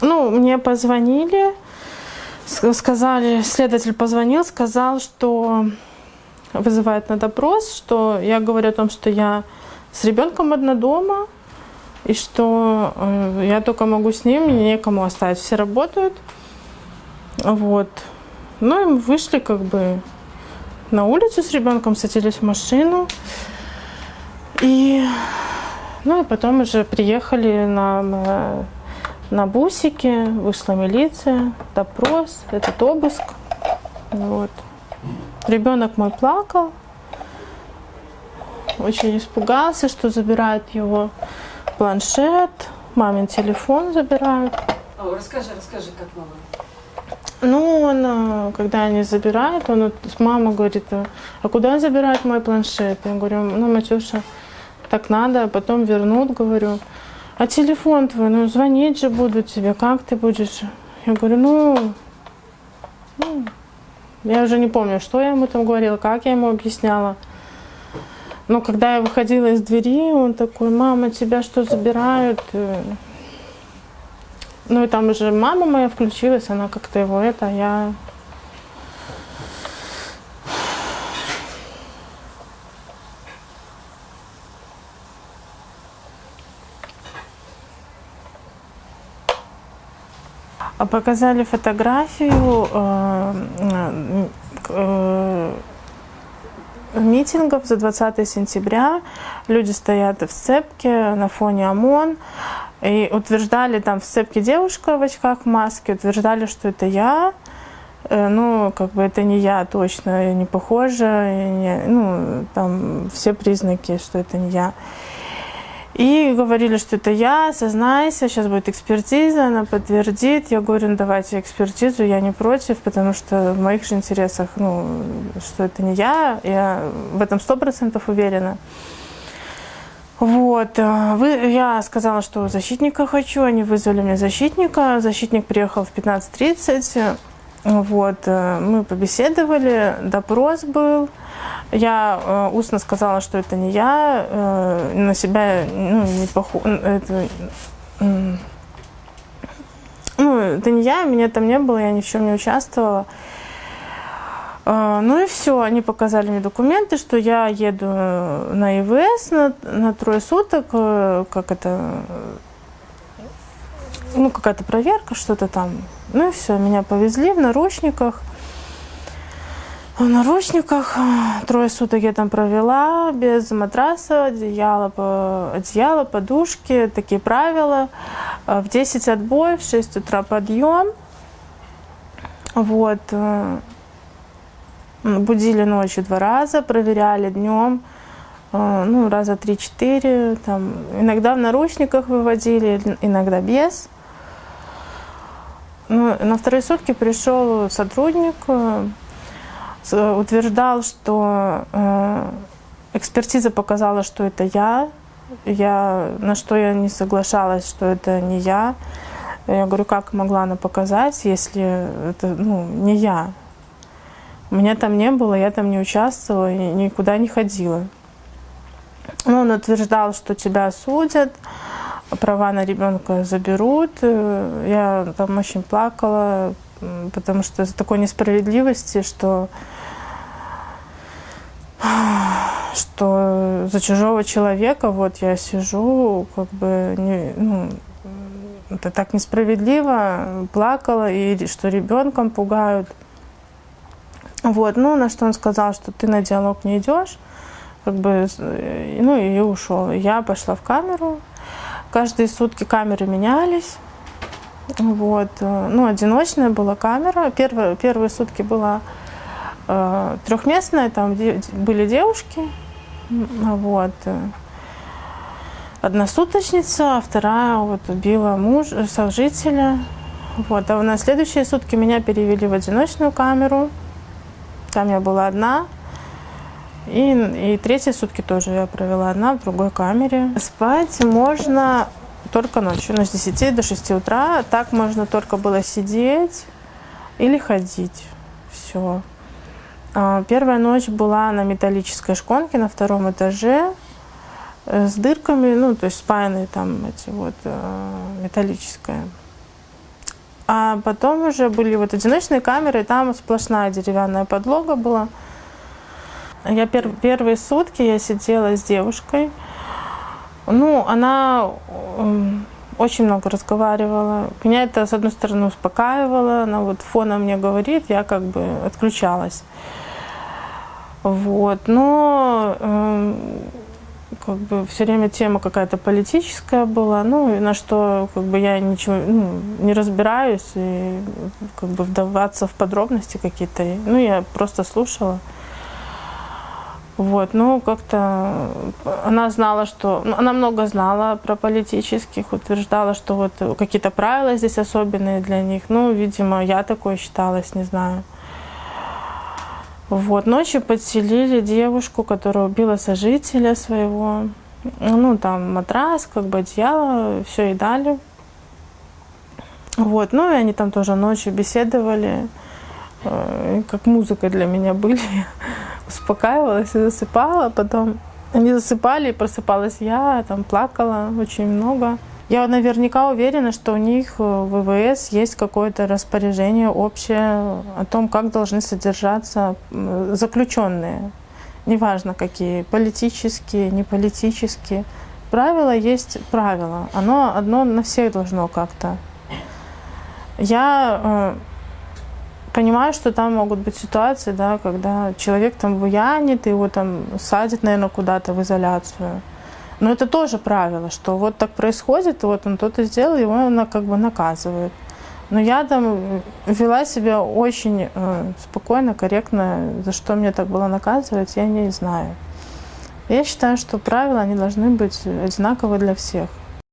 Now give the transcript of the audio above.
Ну, мне позвонили, сказали, следователь позвонил, сказал, что вызывает на допрос, что я говорю о том, что я с ребенком одна дома, и что я только могу с ним, мне некому оставить, все работают. Вот. Ну и мы вышли как бы на улицу с ребенком, садились в машину. И, ну и потом уже приехали на бусике, вышла милиция, допрос, этот обыск. Вот. Ребенок мой плакал, очень испугался, что забирают его планшет, мамин телефон забирают. Расскажи, как мама. Ну, он, когда они забирают, мама говорит, а куда забирают мой планшет? Я говорю, ну, Матюша, так надо, а потом вернут, говорю. А телефон твой, ну, звонить же будут тебе, как ты будешь? Я говорю, ну, я уже не помню, что я ему там говорила, как я ему объясняла. Но когда я выходила из двери, он такой, мама, тебя что, забирают? Ну и там уже мама моя включилась, она как-то его я... Показали фотографию митингов за 20 сентября. Люди стоят в сцепке на фоне ОМОН. И утверждали, там в сцепке девушка в очках, в маске, утверждали, что это я. Ну, как бы это не я точно, не похожа. Ну, там все признаки, что это не я. И говорили, что это я, сознайся, сейчас будет экспертиза, она подтвердит. Я говорю, ну давайте экспертизу, я не против, потому что в моих же интересах, ну, что это не я в этом 100% уверена. Вот, я сказала, что защитника хочу, они вызвали мне защитника, защитник приехал в 15:30, вот, мы побеседовали, допрос был, я устно сказала, что это не я, на себя, ну, не похоже, это не я, меня там не было, я ни в чем не участвовала. Ну и все, они показали мне документы, что я еду на ИВС на 3 суток, как это, ну какая-то проверка, что-то там. Ну и все, меня повезли в наручниках. В наручниках 3 суток я там провела, без матраса, одеяло, подушки, такие правила. В 10 отбой, в 6 утра подъем. Вот. Будили ночью 2 раза, проверяли днем, ну, раза 3-4, там, иногда в наручниках выводили, иногда без. Ну, на 2 сутки пришел сотрудник, утверждал, что экспертиза показала, что это я, на что я не соглашалась, что это не я. Я говорю, как могла она показать, если это, ну, не я. Меня там не было, я там не участвовала, никуда не ходила. Но он утверждал, что тебя осудят, права на ребенка заберут. Я там очень плакала, потому что из-за такой несправедливости, что за чужого человека вот я сижу, как бы, это так несправедливо, плакала, и что ребенком пугают. Вот, ну, на что он сказал, что ты на диалог не идешь, как бы, ну, и ушел. Я пошла в камеру, каждые сутки камеры менялись, вот, ну, одиночная была камера, первые сутки была 3-местная, там были девушки, вот, одна суточница, а вторая вот убила сожителя, вот, а на следующие сутки меня перевели в одиночную камеру. Там я была одна, и 3 сутки тоже я провела одна в другой камере. Спать можно только ночью, с 10 до 6 утра. Так можно только было сидеть или ходить. Все. Первая ночь была на металлической шконке на 2-м этаже с дырками, ну, то есть спаянные там эти вот металлическая. А потом уже были вот одиночные камеры, и там сплошная деревянная подлога была. Я первые сутки я сидела с девушкой. Ну, она очень много разговаривала. Меня это, с одной стороны, успокаивало. Она вот фоном мне говорит, я как бы отключалась. Вот. Но как бы все время тема какая-то политическая была, ну, и на что как бы я ничего не разбираюсь, и как бы вдаваться в подробности какие-то. Ну, я просто слушала. Вот, ну, как-то она знала, что... Она много знала про политических, утверждала, что вот какие-то правила здесь особенные для них. Ну, видимо, я такое считалась, не знаю. Вот, ночью подселили девушку, которая убила сожителя своего. Ну, там матрас, как бы одеяло, все и дали. Вот, ну, и они там тоже ночью беседовали, как музыкой для меня были. Успокаивалась и засыпала, потом они засыпали, и просыпалась я, там плакала очень много. Я наверняка уверена, что у них в ВВС есть какое-то распоряжение общее о том, как должны содержаться заключенные. Неважно какие, политические, неполитические. Правило есть правило. Оно одно на всех должно как-то. Я понимаю, что там могут быть ситуации, да, когда человек там буянит, его там садят, наверное, куда-то в изоляцию. Но это тоже правило, что вот так происходит, вот он то-то сделал, его как бы наказывают. Но я там вела себя очень спокойно, корректно, за что мне так было наказывать, я не знаю. Я считаю, что правила, они должны быть одинаковы для всех.